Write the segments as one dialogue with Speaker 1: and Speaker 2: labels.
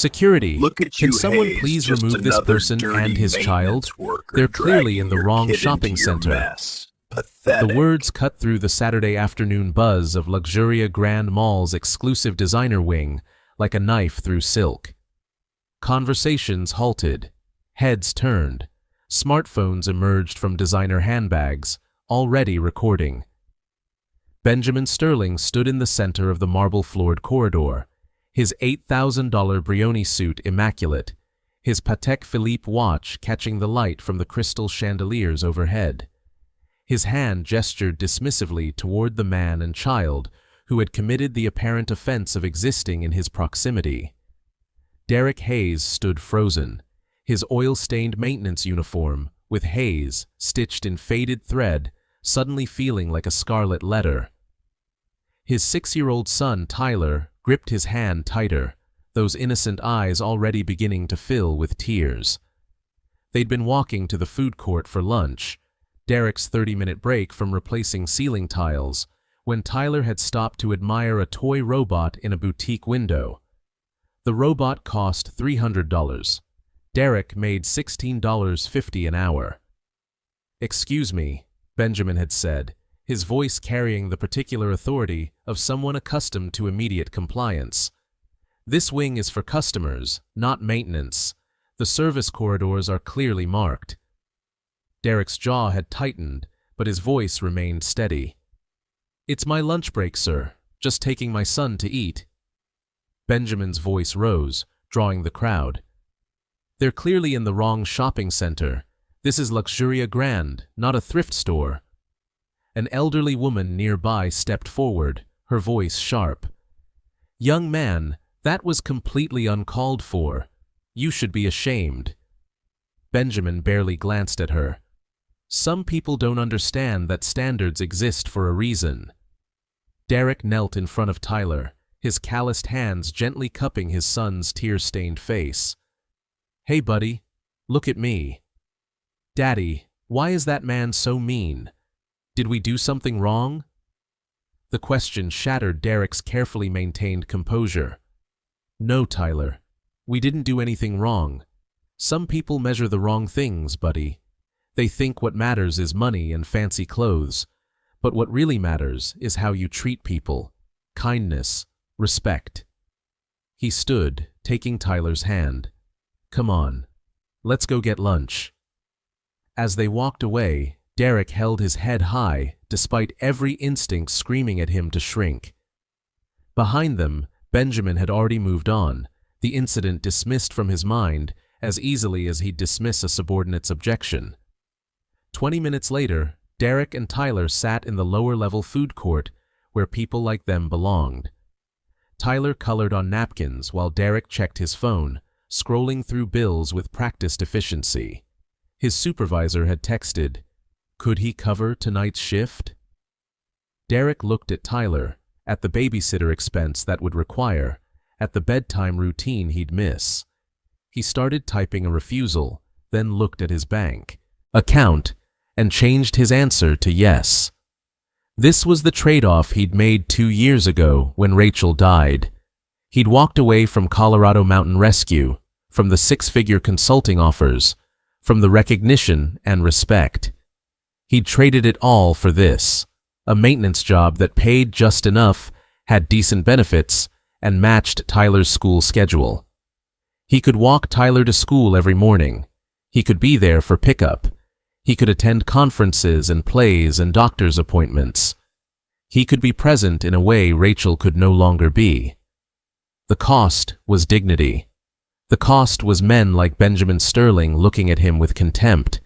Speaker 1: Security,
Speaker 2: Look at
Speaker 1: can
Speaker 2: you,
Speaker 1: someone
Speaker 2: Hayes,
Speaker 1: please
Speaker 2: just
Speaker 1: remove this
Speaker 2: another
Speaker 1: person
Speaker 2: dirty
Speaker 1: and his child?
Speaker 2: maintenance worker
Speaker 1: They're clearly in
Speaker 2: dragging
Speaker 1: the
Speaker 2: your
Speaker 1: wrong
Speaker 2: kid
Speaker 1: shopping
Speaker 2: into your
Speaker 1: center.
Speaker 2: mess.
Speaker 1: The
Speaker 2: Pathetic.
Speaker 1: words cut through the Saturday afternoon buzz of Luxuria Grand Mall's exclusive designer wing like a knife through silk. Conversations halted. Heads turned. Smartphones emerged from designer handbags, already recording. Benjamin Sterling stood in the center of the marble-floored corridor, his $8,000 Brioni suit immaculate, his Patek Philippe watch catching the light from the crystal chandeliers overhead. His hand gestured dismissively toward the man and child who had committed the apparent offense of existing in his proximity. Derek Hayes stood frozen, his oil-stained maintenance uniform, with Hayes, stitched in faded thread, suddenly feeling like a scarlet letter. His 6-year-old son, Tyler, gripped his hand tighter, those innocent eyes already beginning to fill with tears. They'd been walking to the food court for lunch, Derek's 30-minute break from replacing ceiling tiles, when Tyler had stopped to admire a toy robot in a boutique window. The robot cost $300. Derek made $16.50 an hour. "Excuse me," Benjamin had said, his voice carrying the particular authority of someone accustomed to immediate compliance. "This wing is for customers, not maintenance. The service corridors are clearly marked." Derek's jaw had tightened, but his voice remained steady. "It's my lunch break, sir. Just taking my son to eat." Benjamin's voice rose, drawing the crowd. "They're clearly in the wrong shopping center. This is Luxuria Grand, not a thrift store." An elderly woman nearby stepped forward, her voice sharp. "Young man, that was completely uncalled for. You should be ashamed." Benjamin barely glanced at her. Some people don't understand that standards exist for a reason. Derek knelt in front of Tyler, his calloused hands gently cupping his son's tear-stained face. "Hey, buddy, look at me." "Daddy, why is that man so mean? Did we do something wrong?" The question shattered Derek's carefully maintained composure. "No, Tyler, we didn't do anything wrong. Some people measure the wrong things, buddy. They think what matters is money and fancy clothes, but what really matters is how you treat people, kindness, respect." He stood, taking Tyler's hand. "Come on, let's go get lunch." As they walked away, Derek held his head high, despite every instinct screaming at him to shrink. Behind them, Benjamin had already moved on, the incident dismissed from his mind as easily as he'd dismiss a subordinate's objection. 20 minutes later, Derek and Tyler sat in the lower-level food court where people like them belonged. Tyler colored on napkins while Derek checked his phone, scrolling through bills with practiced efficiency. His supervisor had texted, "Could he cover tonight's shift?" Derek looked at Tyler, at the babysitter expense that would require, at the bedtime routine he'd miss. He started typing a refusal, then looked at his bank account, and changed his answer to yes. This was the trade-off he'd made 2 years ago when Rachel died. He'd walked away from Colorado Mountain Rescue, from the 6-figure consulting offers, from the recognition and respect. He'd traded it all for this, a maintenance job that paid just enough, had decent benefits, and matched Tyler's school schedule. He could walk Tyler to school every morning. He could be there for pickup. He could attend conferences and plays and doctor's appointments. He could be present in a way Rachel could no longer be. The cost was dignity. The cost was men like Benjamin Sterling looking at him with contempt.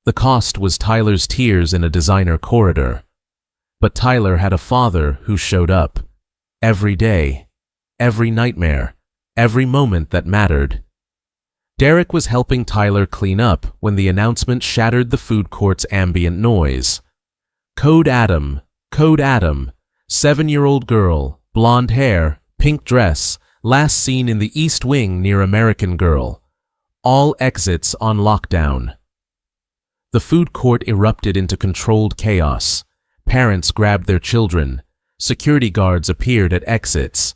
Speaker 1: The cost was Tyler's tears in a designer corridor. But Tyler had a father who showed up. Every day, every nightmare, every moment that mattered. Derek was helping Tyler clean up when the announcement shattered the food court's ambient noise. Code Adam, 7-year-old girl, blonde hair, pink dress, last seen in the East Wing near American Girl. All exits on lockdown. The food court erupted into controlled chaos. Parents grabbed their children. Security guards appeared at exits.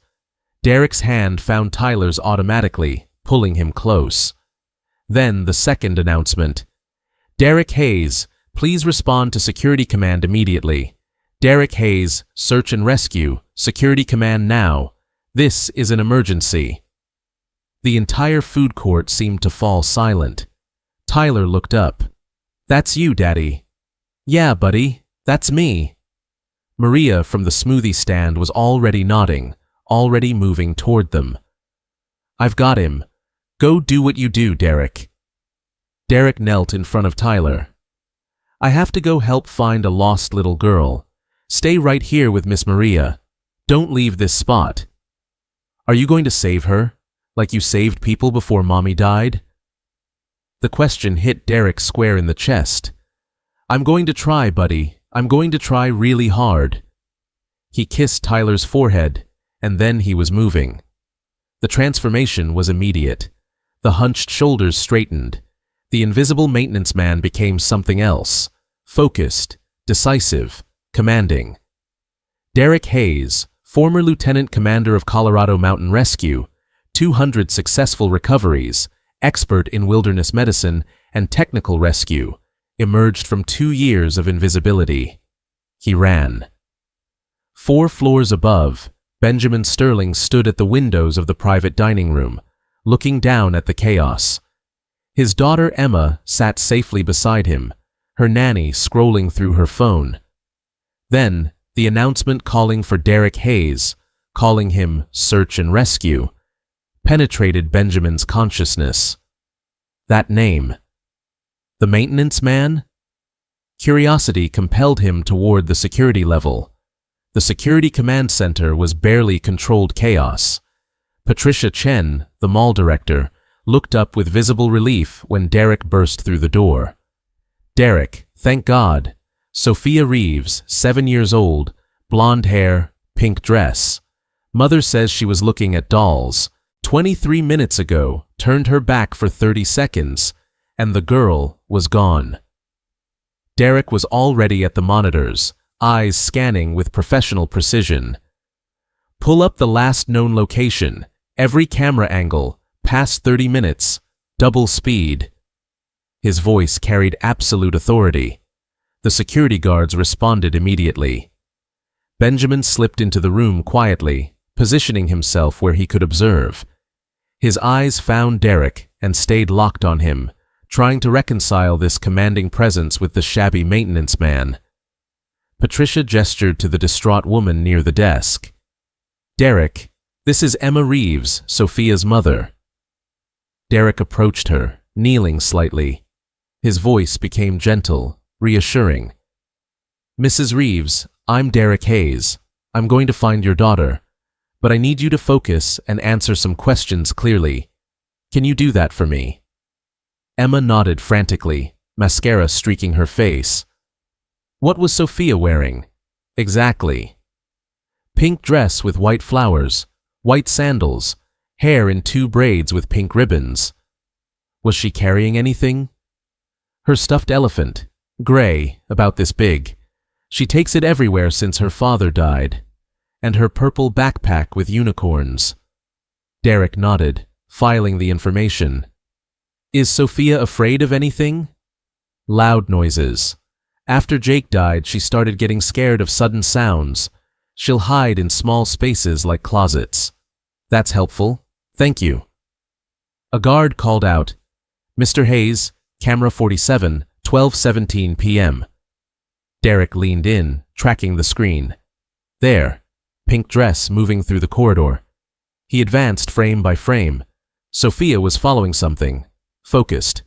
Speaker 1: Derek's hand found Tyler's automatically, pulling him close. Then the second announcement. Derek Hayes, please respond to Security Command immediately. Derek Hayes, search and rescue, Security Command now. This is an emergency. The entire food court seemed to fall silent. Tyler looked up. That's you, Daddy. Yeah, buddy, that's me. Maria from the smoothie stand was already nodding, already moving toward them. I've got him. Go do what you do, Derek. Derek knelt in front of Tyler. I have to go help find a lost little girl. Stay right here with Miss Maria. Don't leave this spot. Are you going to save her, like you saved people before Mommy died? The question hit Derek square in the chest. I'm going to try, buddy. I'm going to try really hard. He kissed Tyler's forehead, and then he was moving. The transformation was immediate. The hunched shoulders straightened. The invisible maintenance man became something else, focused, decisive, commanding. Derek Hayes, former lieutenant commander of Colorado Mountain Rescue, 200 successful recoveries, expert in wilderness medicine and technical rescue, emerged from 2 years of invisibility. He ran. 4 floors above, Benjamin Sterling stood at the windows of the private dining room, looking down at the chaos. His daughter Emma sat safely beside him, her nanny scrolling through her phone. Then, the announcement calling for Derek Hayes, calling him search and rescue, penetrated Benjamin's consciousness. That name. The maintenance man? Curiosity compelled him toward the security level. The security command center was barely controlled chaos. Patricia Chen, the mall director, looked up with visible relief when Derek burst through the door. Derek, thank God. Sophia Reeves, 7 years old, blonde hair, pink dress. Mother says she was looking at dolls. 23 minutes ago, turned her back for 30 seconds, and the girl was gone. Derek was already at the monitors, eyes scanning with professional precision. Pull up the last known location, every camera angle, past 30 minutes, double speed. His voice carried absolute authority. The security guards responded immediately. Benjamin slipped into the room quietly, positioning himself where he could observe. His eyes found Derek and stayed locked on him, trying to reconcile this commanding presence with the shabby maintenance man. Patricia gestured to the distraught woman near the desk. Derek, this is Emma Reeves, Sophia's mother. Derek approached her, kneeling slightly. His voice became gentle, reassuring. Mrs. Reeves, I'm Derek Hayes. I'm going to find your daughter, but I need you to focus and answer some questions clearly. Can you do that for me? Emma nodded frantically, mascara streaking her face. What was Sophia wearing? Exactly. Pink dress with white flowers, white sandals, hair in 2 braids with pink ribbons. Was she carrying anything? Her stuffed elephant, gray, about this big. She takes it everywhere since her father died. And her purple backpack with unicorns. Derek nodded, filing the information. Is Sophia afraid of anything? Loud noises. After Jake died, she started getting scared of sudden sounds. She'll hide in small spaces like closets. That's helpful. Thank you. A guard called out, Mr. Hayes, camera 47, 12:17 p.m. Derek leaned in, tracking the screen. There, pink dress moving through the corridor. He advanced frame by frame. Sophia was following something, focused.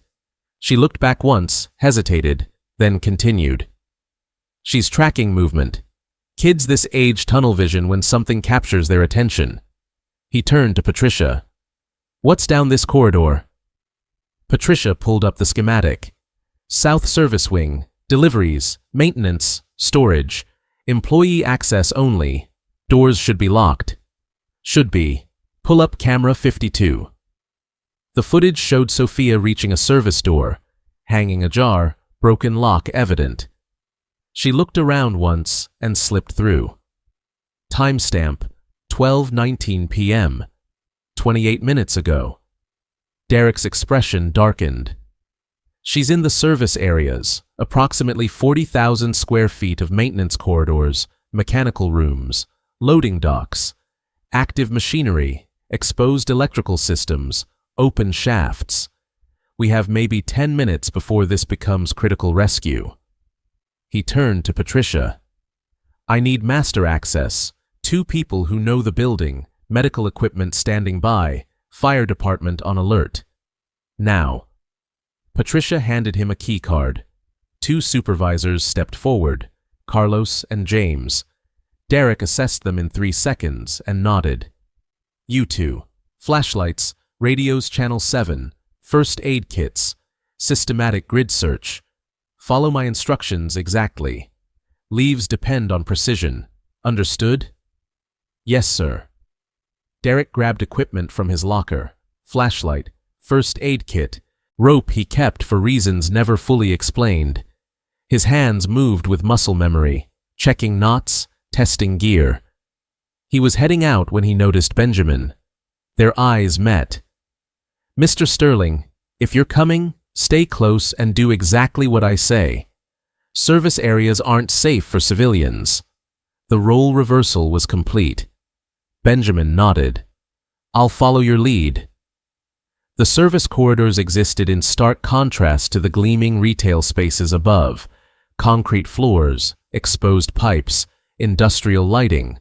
Speaker 1: She looked back once, hesitated, then continued. She's tracking movement. Kids this age tunnel vision when something captures their attention. He turned to Patricia. What's down this corridor? Patricia pulled up the schematic. South Service Wing, deliveries, maintenance, storage, employee access only. Doors should be locked. Should be. Pull up camera 52. The footage showed Sophia reaching a service door, hanging ajar, broken lock evident. She looked around once and slipped through. Timestamp 12:19 p.m. 28 minutes ago. Derek's expression darkened. She's in the service areas, approximately 40,000 square feet of maintenance corridors, mechanical rooms, loading docks, active machinery, exposed electrical systems, open shafts. We have maybe 10 minutes before this becomes critical rescue. He turned to Patricia. I need master access, 2 people who know the building, medical equipment standing by, fire department on alert. Now. Patricia handed him a key card. 2 supervisors stepped forward, Carlos and James. Derek assessed them in 3 seconds and nodded. You 2. Flashlights, radios channel 7, first aid kits, systematic grid search. Follow my instructions exactly. Leaves depend on precision. Understood? Yes, sir. Derek grabbed equipment from his locker. Flashlight, first aid kit, rope he kept for reasons never fully explained. His hands moved with muscle memory, checking knots, testing gear. He was heading out when he noticed Benjamin. Their eyes met. Mr. Sterling, if you're coming, stay close and do exactly what I say. Service areas aren't safe for civilians. The role reversal was complete. Benjamin nodded. I'll follow your lead. The service corridors existed in stark contrast to the gleaming retail spaces above, concrete floors, exposed pipes, industrial lighting,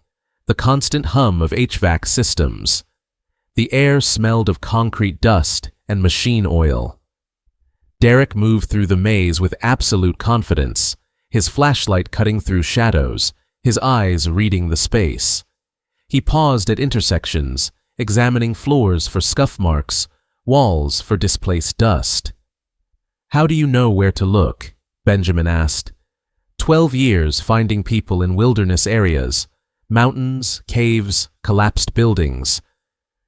Speaker 1: the constant hum of HVAC systems. The air smelled of concrete dust and machine oil. Derek moved through the maze with absolute confidence, his flashlight cutting through shadows, his eyes reading the space. He paused at intersections, examining floors for scuff marks, walls for displaced dust. How do you know where to look? Benjamin asked. 12 years finding people in wilderness areas, mountains, caves, collapsed buildings.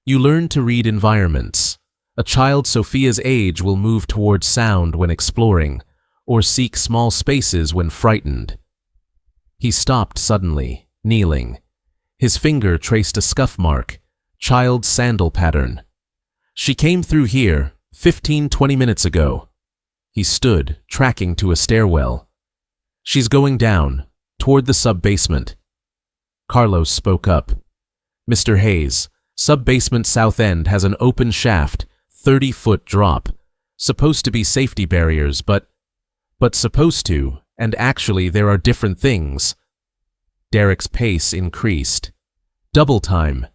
Speaker 1: You learn to read environments. A child Sophia's age will move towards sound when exploring, or seek small spaces when frightened. He stopped suddenly, kneeling. His finger traced a scuff mark, child's sandal pattern. She came through here 15-20 minutes ago. He stood, tracking to a stairwell. She's going down, toward the sub-basement. Carlos spoke up. Mr. Hayes, sub-basement south end has an open shaft, 30-foot drop. Supposed to be safety barriers, but supposed to, and actually there are different things. Derek's pace increased. Double time.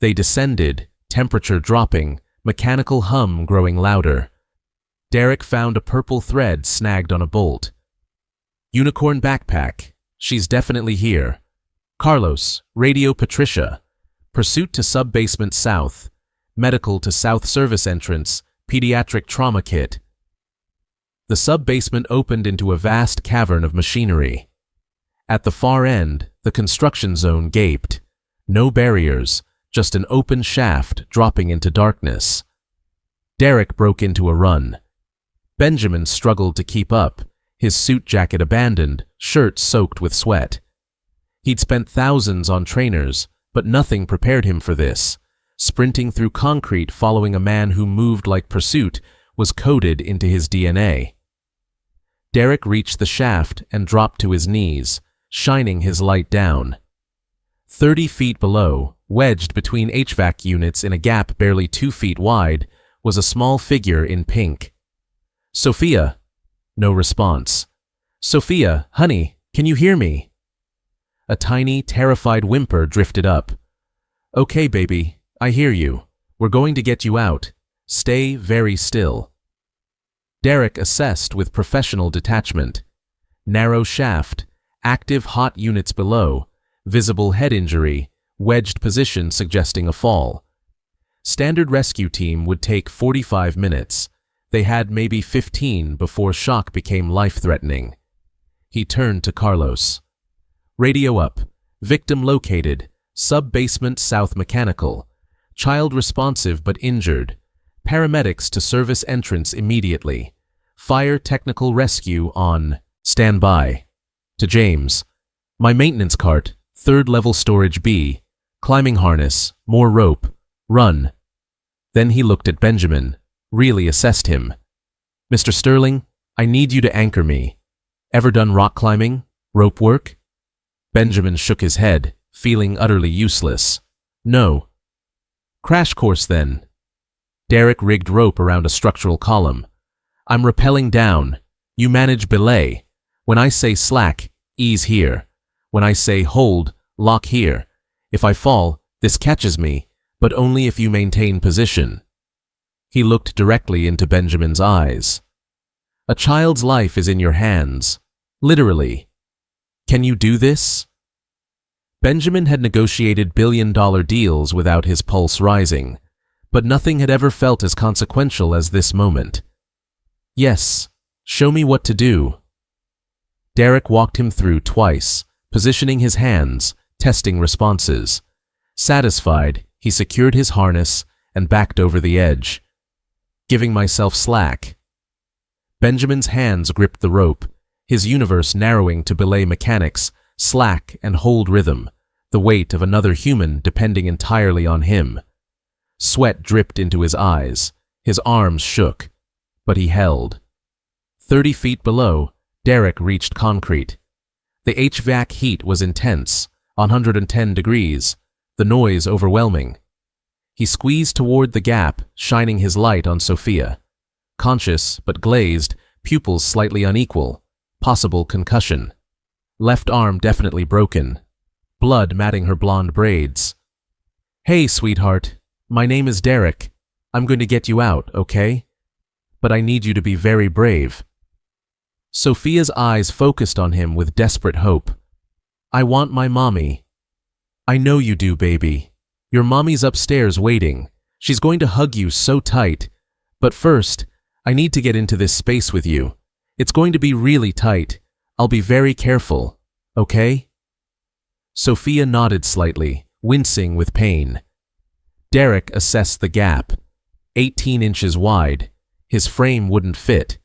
Speaker 1: They descended, temperature dropping, mechanical hum growing louder. Derek found a purple thread snagged on a bolt. Unicorn backpack. She's definitely here. Carlos, radio Patricia. Pursuit to sub-basement south. Medical to south service entrance. Pediatric trauma kit. The sub-basement opened into a vast cavern of machinery. At the far end, the construction zone gaped. No barriers, just an open shaft dropping into darkness. Derek broke into a run. Benjamin struggled to keep up, his suit jacket abandoned, shirt soaked with sweat. He'd spent thousands on trainers, but nothing prepared him for this. Sprinting through concrete following a man who moved like pursuit was coded into his DNA. Derek reached the shaft and dropped to his knees, shining his light down. 30 feet below, wedged between HVAC units in a gap barely 2 feet wide, was a small figure in pink. Sophia. No response. Sophia, honey, can you hear me? A tiny, terrified whimper drifted up. Okay, baby, I hear you. We're going to get you out. Stay very still. Derek assessed with professional detachment. Narrow shaft, active hot units below, visible head injury, wedged position suggesting a fall. Standard rescue team would take 45 minutes. They had maybe 15 before shock became life-threatening. He turned to Carlos. Radio up. Victim located. Sub-basement south mechanical. Child responsive but injured. Paramedics to service entrance immediately. Fire technical rescue on standby. To James. My maintenance cart, 3rd level storage B. Climbing harness, more rope, run. Then he looked at Benjamin, really assessed him. Mr. Sterling, I need you to anchor me. Ever done rock climbing? Rope work? Benjamin shook his head, feeling utterly useless. No. Crash course then. Derek rigged rope around a structural column. I'm rappelling down. You manage belay. When I say slack, ease here. When I say hold, lock here. If I fall, this catches me, but only if you maintain position. He looked directly into Benjamin's eyes. A child's life is in your hands. Literally. Can you do this? Benjamin had negotiated billion-dollar deals without his pulse rising, but nothing had ever felt as consequential as this moment. Yes, show me what to do. Derek walked him through twice, positioning his hands, testing responses. Satisfied, he secured his harness and backed over the edge. Giving myself slack. Benjamin's hands gripped the rope, his universe narrowing to belay mechanics, slack and hold rhythm, the weight of another human depending entirely on him. Sweat dripped into his eyes, his arms shook, but he held. 30 feet below, Derek reached concrete. The HVAC heat was intense, 110 degrees, the noise overwhelming. He squeezed toward the gap, shining his light on Sophia. Conscious but glazed, pupils slightly unequal, possible concussion. Left arm definitely broken, blood matting her blonde braids. Hey, sweetheart, my name is Derek. I'm going to get you out, okay? But I need you to be very brave. Sophia's eyes focused on him with desperate hope. I want my mommy. I know you do, baby. Your mommy's upstairs waiting. She's going to hug you so tight. But first, I need to get into this space with you. It's going to be really tight. I'll be very careful, okay? Sophia nodded slightly, wincing with pain. Derek assessed the gap. 18 inches wide. His frame wouldn't fit.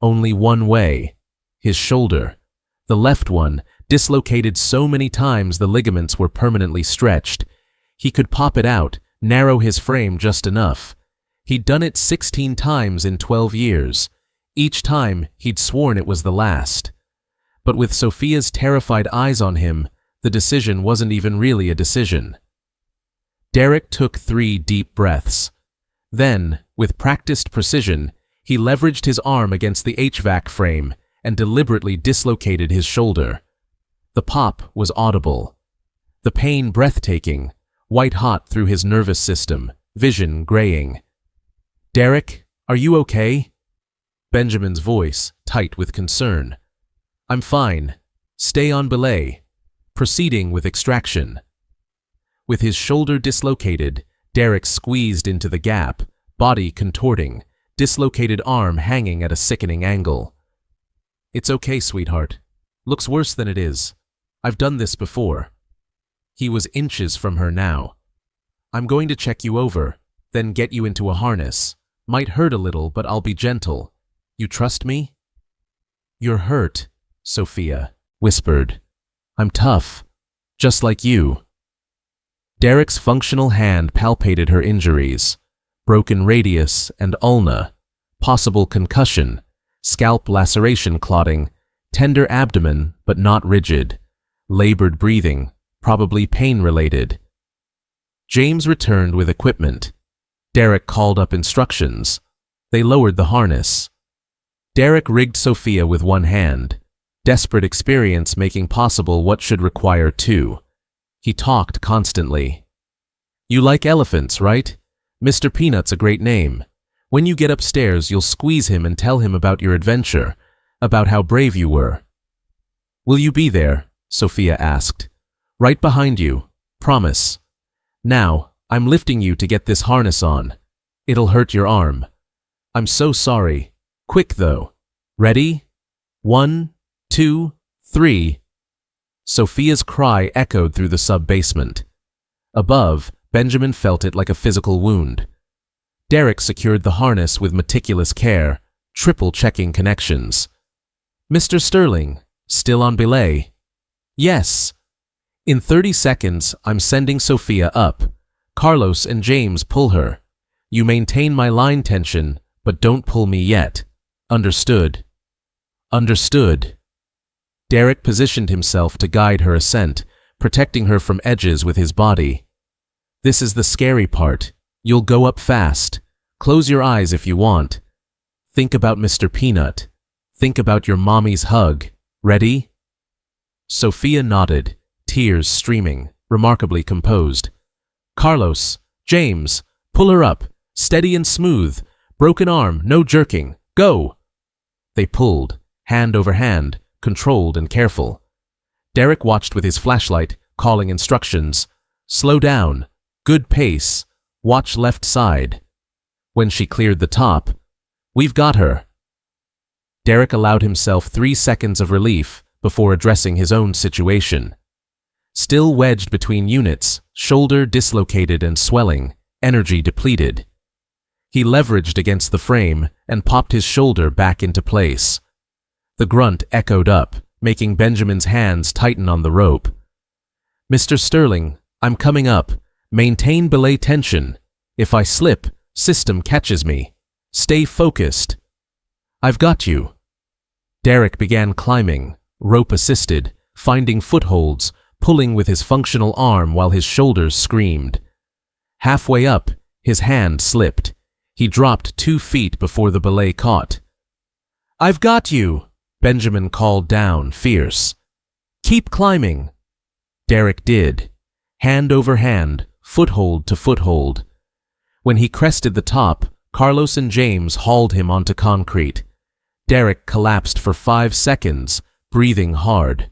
Speaker 1: Only one way. His shoulder. The left one, dislocated so many times the ligaments were permanently stretched. He could pop it out, narrow his frame just enough. He'd done it 16 times in 12 years. Each time, he'd sworn it was the last. But with Sophia's terrified eyes on him, the decision wasn't even really a decision. Derek took 3 deep breaths. Then, with practiced precision, he leveraged his arm against the HVAC frame and deliberately dislocated his shoulder. The pop was audible. The pain breathtaking, white-hot through his nervous system, vision graying. Derek, are you okay? Benjamin's voice, tight with concern. I'm fine. Stay on belay. Proceeding with extraction. With his shoulder dislocated, Derek squeezed into the gap, body contorting, dislocated arm hanging at a sickening angle. It's okay, sweetheart. Looks worse than it is. I've done this before. He was inches from her now. I'm going to check you over, then get you into a harness. Might hurt a little, but I'll be gentle. You trust me? You're hurt, Sophia whispered. I'm tough, just like you. Derek's functional hand palpated her injuries. Broken radius and ulna, possible concussion, scalp laceration clotting, tender abdomen but not rigid, labored breathing, probably pain-related. James returned with equipment. Derek called up instructions. They lowered the harness. Derek rigged Sophia with one hand, desperate experience making possible what should require 2. He talked constantly. You like elephants, right? Mr. Peanut's a great name. When you get upstairs, you'll squeeze him and tell him about your adventure, about how brave you were. Will you be there? Sophia asked. Right behind you. Promise. Now, I'm lifting you to get this harness on. It'll hurt your arm. I'm so sorry. Quick, though. Ready? 1, 2, 3. Sophia's cry echoed through the sub-basement. Above, Benjamin felt it like a physical wound. Derek secured the harness with meticulous care, triple-checking connections. Mr. Sterling, still on belay? Yes. In 30 seconds, I'm sending Sophia up. Carlos and James pull her. You maintain my line tension, but don't pull me yet. Understood? Understood. Derek positioned himself to guide her ascent, protecting her from edges with his body. This is the scary part. You'll go up fast. Close your eyes if you want. Think about Mr. Peanut. Think about your mommy's hug. Ready? Sophia nodded, tears streaming, remarkably composed. Carlos, James, pull her up. Steady and smooth. Broken arm, no jerking. Go! They pulled, hand over hand, controlled and careful. Derek watched with his flashlight, calling instructions. Slow down. Good pace. Watch left side. When she cleared the top, we've got her. Derek allowed himself 3 seconds of relief before addressing his own situation. Still wedged between units, shoulder dislocated and swelling, energy depleted. He leveraged against the frame and popped his shoulder back into place. The grunt echoed up, making Benjamin's hands tighten on the rope. Mr. Sterling, I'm coming up. Maintain belay tension. If I slip, system catches me. Stay focused. I've got you. Derek began climbing, rope assisted, finding footholds, pulling with his functional arm while his shoulders screamed. Halfway up, his hand slipped. He dropped 2 feet before the belay caught. I've got you, Benjamin called down, fierce. Keep climbing. Derek did. Hand over hand, foothold to foothold. When he crested the top, Carlos and James hauled him onto concrete. Derek collapsed for 5 seconds, breathing hard,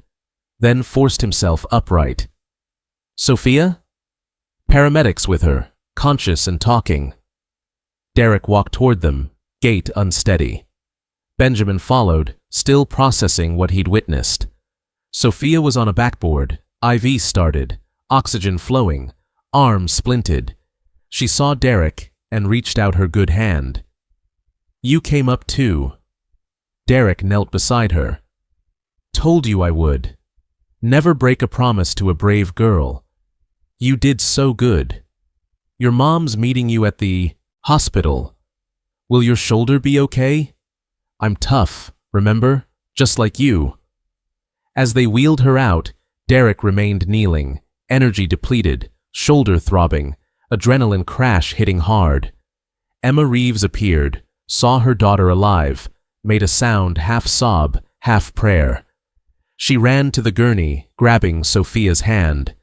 Speaker 1: then forced himself upright. Sophia? Paramedics with her, conscious and talking. Derek walked toward them, gait unsteady. Benjamin followed, still processing what he'd witnessed. Sophia was on a backboard, IV started, oxygen flowing, arm splinted. She saw Derek and reached out her good hand. You came up too. Derek knelt beside her. Told you I would. Never break a promise to a brave girl. You did so good. Your mom's meeting you at the hospital. Will your shoulder be okay? I'm tough, remember? Just like you. As they wheeled her out, Derek remained kneeling, energy depleted, shoulder throbbing, adrenaline crash hitting hard. Emma Reeves appeared, saw her daughter alive, made a sound half sob, half prayer. She ran to the gurney, grabbing Sophia's hand.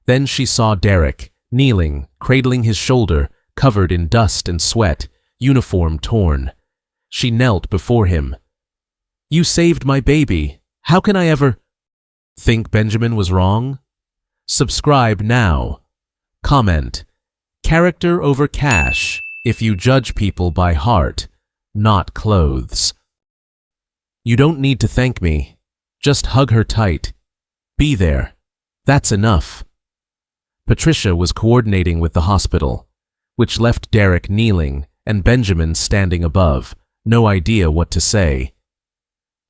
Speaker 1: Then she saw Derek, kneeling, cradling his shoulder, covered in dust and sweat, uniform torn. She knelt before him. You saved my baby. How can I ever think Benjamin was wrong? Subscribe now. Comment. Character over cash if you judge people by heart, not clothes. You don't need to thank me. Just hug her tight. Be there. That's enough. Patricia was coordinating with the hospital, which left Derek kneeling and Benjamin standing above, no idea what to say.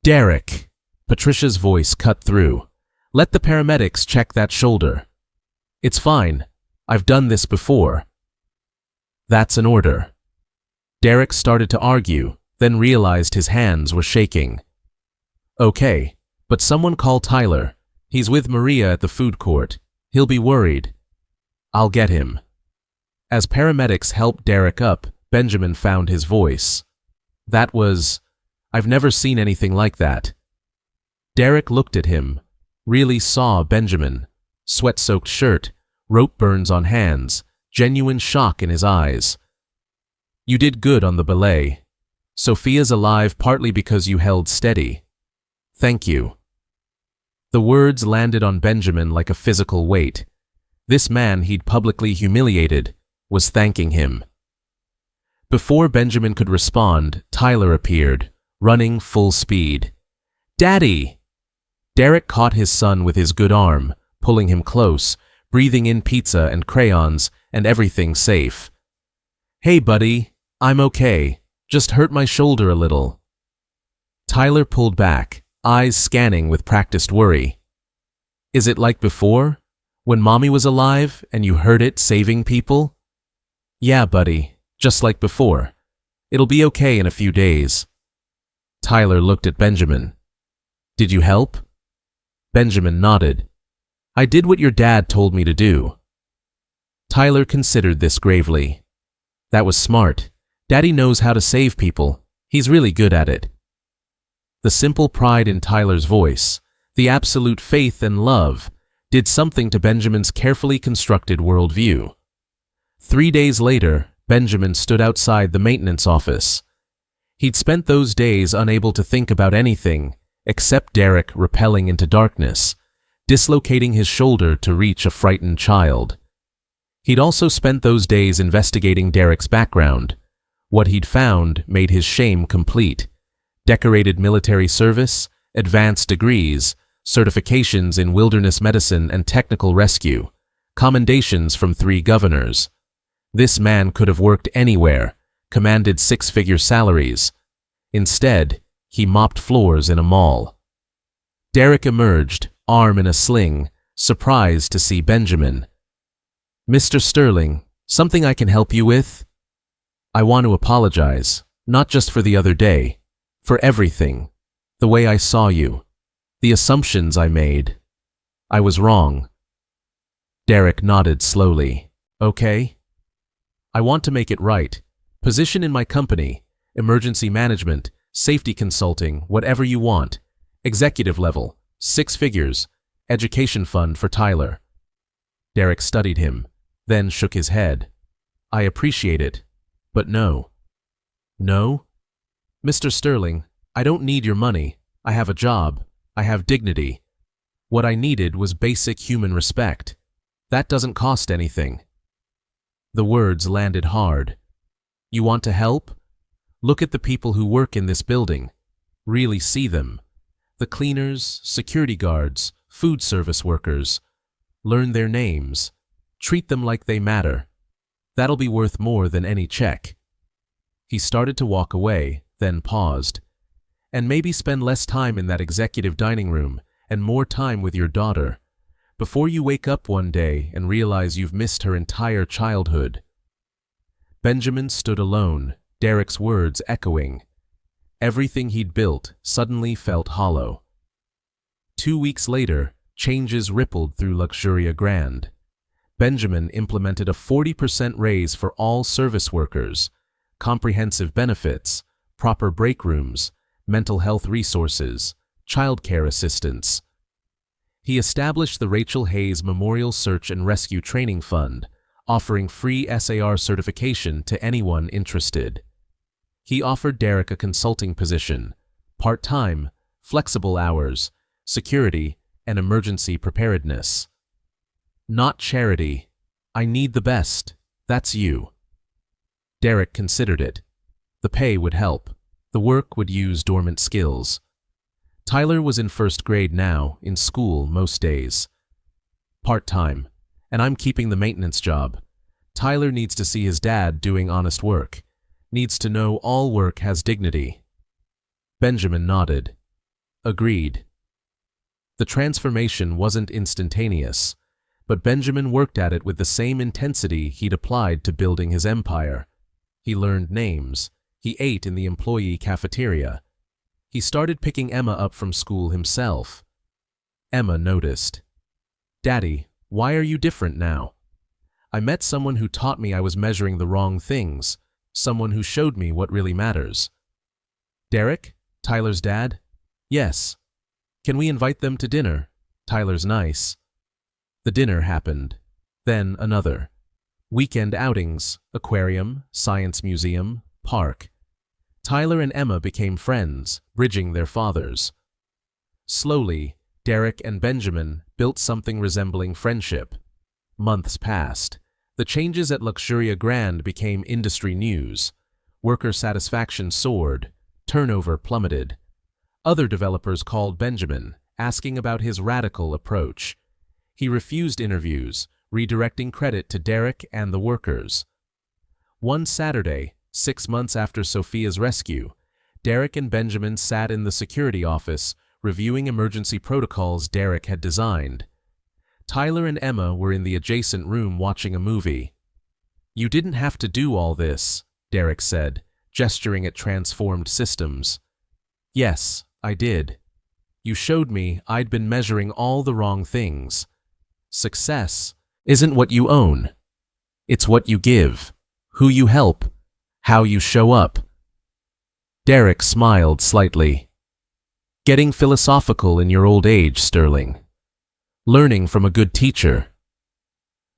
Speaker 1: Derek, Patricia's voice cut through. Let the paramedics check that shoulder. It's fine. I've done this before. That's an order. Derek started to argue, then realized his hands were shaking. Okay, but someone call Tyler. He's with Maria at the food court. He'll be worried. I'll get him. As paramedics helped Derek up, Benjamin found his voice. That was... I've never seen anything like that. Derek looked at him, really saw Benjamin. Sweat-soaked shirt, rope burns on hands, genuine shock in his eyes. You did good on the belay. Sophia's alive partly because you held steady. Thank you. The words landed on Benjamin like a physical weight. This man he'd publicly humiliated was thanking him. Before Benjamin could respond, Tyler appeared, running full speed. Daddy! Derek caught his son with his good arm, pulling him close, breathing in pizza and crayons and everything safe. Hey buddy, I'm okay, just hurt my shoulder a little. Tyler pulled back, eyes scanning with practiced worry. Is it like before? When Mommy was alive and you heard it saving people? Yeah, buddy, just like before. It'll be okay in a few days. Tyler looked at Benjamin. Did you help? Benjamin nodded. I did what your dad told me to do. Tyler considered this gravely. That was smart. Daddy knows how to save people. He's really good at it. The simple pride in Tyler's voice, the absolute faith and love, did something to Benjamin's carefully constructed worldview. 3 days later, Benjamin stood outside the maintenance office. He'd spent those days unable to think about anything except Derek rappelling into darkness, dislocating his shoulder to reach a frightened child. He'd also spent those days investigating Derek's background. What he'd found made his shame complete. Decorated military service, advanced degrees, certifications in wilderness medicine and technical rescue, commendations from 3 governors. This man could have worked anywhere, commanded 6-figure salaries. Instead, he mopped floors in a mall. Derek emerged, arm in a sling, surprised to see Benjamin. Mr. Sterling, something I can help you with? I want to apologize, not just for the other day, for everything, the way I saw you, the assumptions I made. I was wrong. Derek nodded slowly. Okay? I want to make it right. Position in my company, emergency management, safety consulting, whatever you want. Executive level, 6 figures, education fund for Tyler. Derek studied him, then shook his head. I appreciate it, but no. No? Mr. Sterling, I don't need your money. I have a job. I have dignity. What I needed was basic human respect. That doesn't cost anything. The words landed hard. You want to help? Look at the people who work in this building. Really see them. The cleaners, security guards, food service workers. Learn their names. Treat them like they matter. That'll be worth more than any check. He started to walk away, then paused. And maybe spend less time in that executive dining room and more time with your daughter, before you wake up one day and realize you've missed her entire childhood. Benjamin stood alone, Derek's words echoing. Everything he'd built suddenly felt hollow. 2 weeks later, changes rippled through Luxuria Grand. Benjamin implemented a 40% raise for all service workers, comprehensive benefits, proper break rooms, mental health resources, childcare assistance. He established the Rachel Hayes Memorial Search and Rescue Training Fund, offering free SAR certification to anyone interested. He offered Derek a consulting position, part-time, flexible hours, security, and emergency preparedness. Not charity. I need the best. That's you. Derek considered it. The pay would help. The work would use dormant skills. Tyler was in 1st grade now, in school most days. Part-time, and I'm keeping the maintenance job. Tyler needs to see his dad doing honest work. Needs to know all work has dignity. Benjamin nodded. Agreed. The transformation wasn't instantaneous, but Benjamin worked at it with the same intensity he'd applied to building his empire. He learned names. He ate in the employee cafeteria. He started picking Emma up from school himself. Emma noticed. Daddy, why are you different now? I met someone who taught me I was measuring the wrong things, someone who showed me what really matters. Derek, Tyler's dad? Yes. Can we invite them to dinner? Tyler's nice. The dinner happened. Then another. Weekend outings, aquarium, science museum, park. Tyler and Emma became friends, bridging their fathers. Slowly, Derek and Benjamin built something resembling friendship. Months passed. The changes at Luxuria Grand became industry news. Worker satisfaction soared. Turnover plummeted. Other developers called Benjamin, asking about his radical approach. He refused interviews, redirecting credit to Derek and the workers. One Saturday, 6 months after Sophia's rescue, Derek and Benjamin sat in the security office, reviewing emergency protocols Derek had designed. Tyler and Emma were in the adjacent room watching a movie. "You didn't have to do all this," Derek said, gesturing at transformed systems. "Yes, I did. You showed me I'd been measuring all the wrong things. Success isn't what you own. It's what you give, who you help, how you show up." Derek smiled slightly. "Getting philosophical in your old age, Sterling. Learning from a good teacher."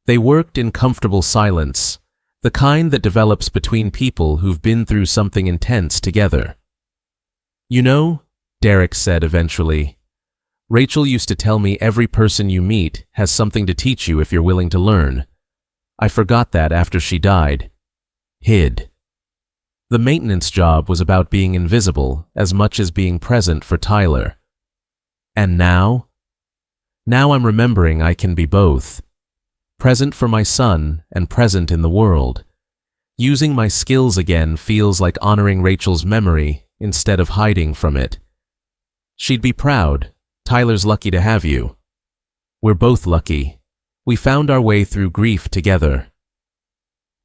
Speaker 1: They worked in comfortable silence, the kind that develops between people who've been through something intense together. "You know," Derek said eventually, "Rachel used to tell me every person you meet has something to teach you if you're willing to learn. I forgot that after she died. Hid. The maintenance job was about being invisible as much as being present for Tyler. And now? Now I'm remembering I can be both. Present for my son and present in the world. Using my skills again feels like honoring Rachel's memory instead of hiding from it. She'd be proud. Tyler's lucky to have you. We're both lucky. We found our way through grief together."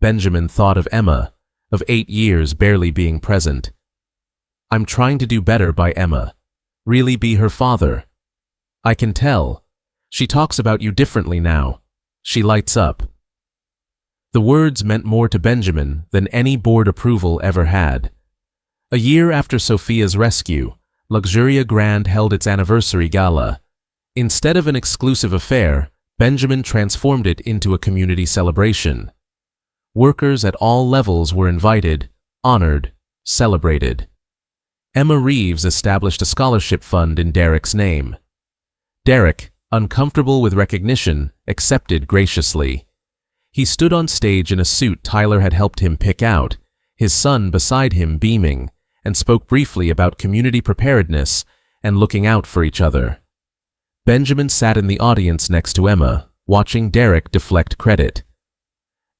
Speaker 1: Benjamin thought of Emma, of 8 years barely being present. "I'm trying to do better by Emma. Really be her father. I can tell. She talks about you differently now. She lights up." The words meant more to Benjamin than any board approval ever had. A year after Sophia's rescue, Luxuria Grand held its anniversary gala. Instead of an exclusive affair, Benjamin transformed it into a community celebration. Workers at all levels were invited, honored, celebrated. Emma Reeves established a scholarship fund in Derek's name. Derek, uncomfortable with recognition, accepted graciously. He stood on stage in a suit Tyler had helped him pick out, his son beside him beaming, and spoke briefly about community preparedness and looking out for each other. Benjamin sat in the audience next to Emma, watching Derek deflect credit.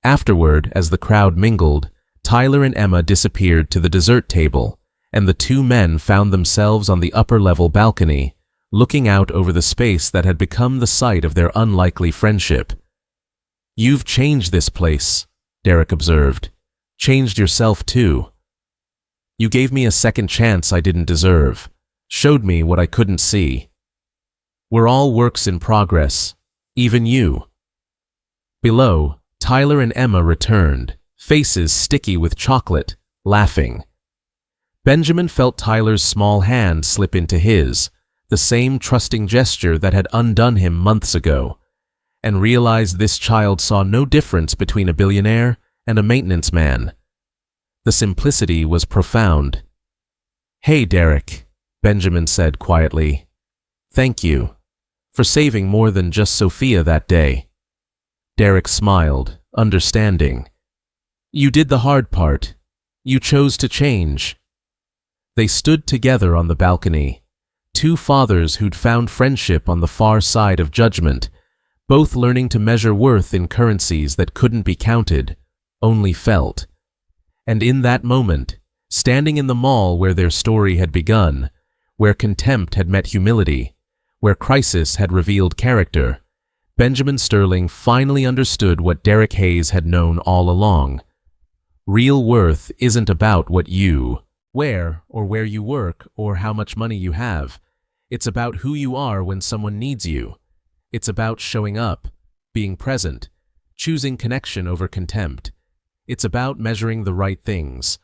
Speaker 1: Afterward, as the crowd mingled, Tyler and Emma disappeared to the dessert table, and the two men found themselves on the upper-level balcony, looking out over the space that had become the site of their unlikely friendship. "You've changed this place," Derek observed. "Changed yourself too. You gave me a second chance I didn't deserve, showed me what I couldn't see. We're all works in progress, even you." Below, Tyler and Emma returned, faces sticky with chocolate, laughing. Benjamin felt Tyler's small hand slip into his, the same trusting gesture that had undone him months ago, and realized this child saw no difference between a billionaire and a maintenance man. The simplicity was profound. "Hey, Derek," Benjamin said quietly. "Thank you for saving more than just Sophia that day." Derek smiled, understanding. "You did the hard part. You chose to change." They stood together on the balcony, two fathers who'd found friendship on the far side of judgment, both learning to measure worth in currencies that couldn't be counted, only felt. And in that moment, standing in the mall where their story had begun, where contempt had met humility, where crisis had revealed character, Benjamin Sterling finally understood what Derek Hayes had known all along. Real worth isn't about what you wear or where you work or how much money you have. It's about who you are when someone needs you. It's about showing up, being present, choosing connection over contempt. It's about measuring the right things,